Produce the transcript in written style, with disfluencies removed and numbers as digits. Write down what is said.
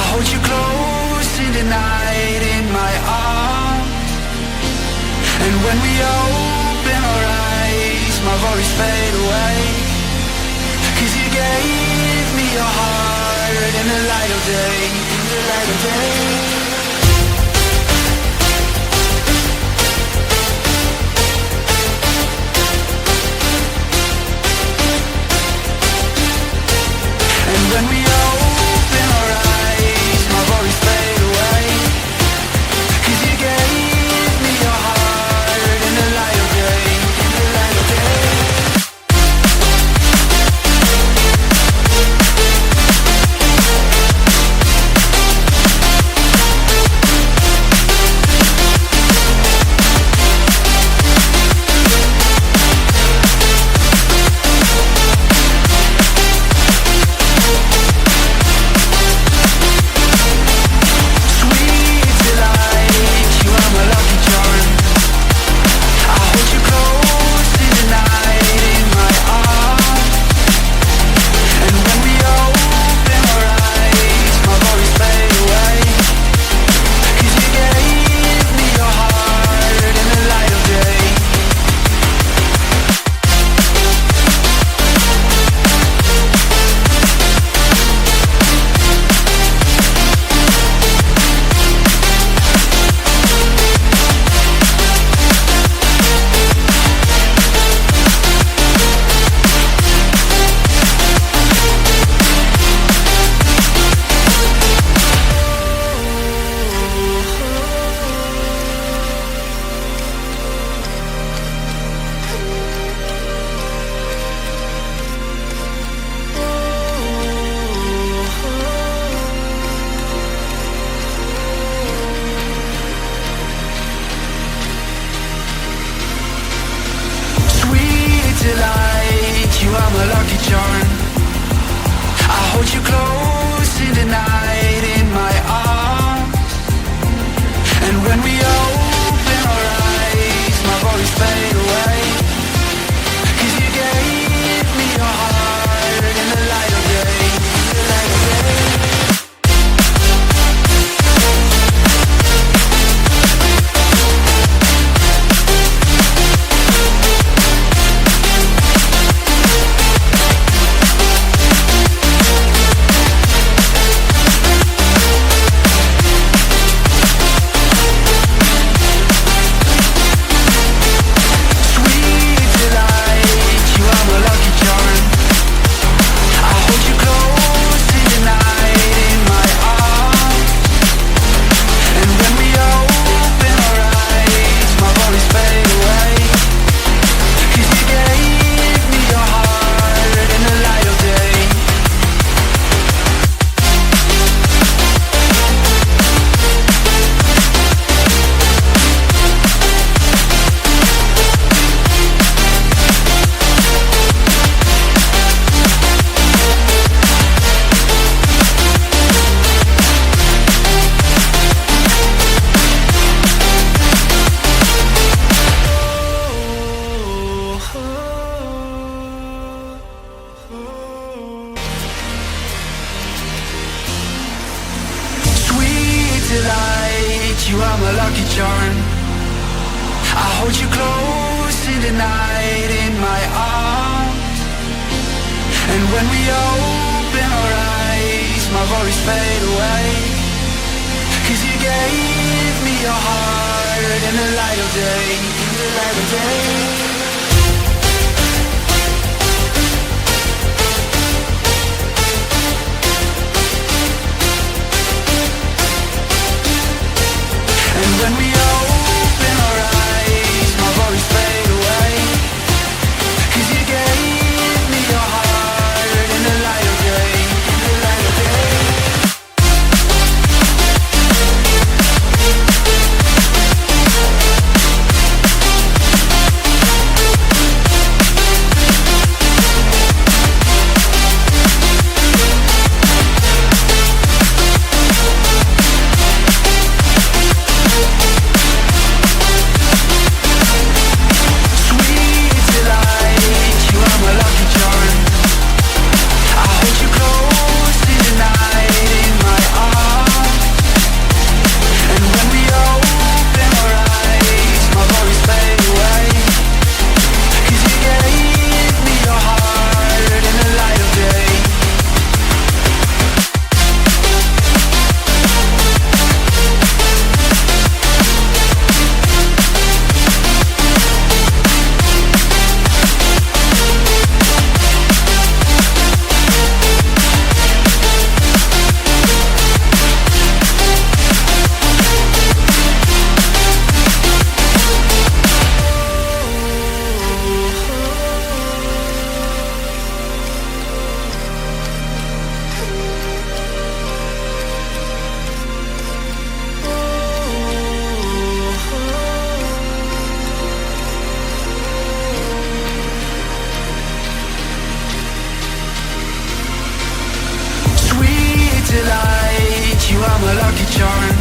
hold you close in the night in my arms. And when we open our eyes, my worries fade away. 'Cause you gave me your heart in the light of day, in the light of day. When we open our eyes, my worries fade away. 'Cause you gave me your heart in the light of day, in the light of day. Delight, you are my lucky charm. I hold you close in the night in my arms. And when we open our eyes, my worries fade away. 'Cause you gave me your heart in the light of day, in the light of day. Delight, you are my lucky charm. I hold you close in the night in my arms. And when we open our eyes, my worries fade away. 'Cause you gave me your heart in the light of day, in the light of day. When we open our eyes, my worries fade away. 'Cause you gave me your heart in the light of day, in the light of day. charm.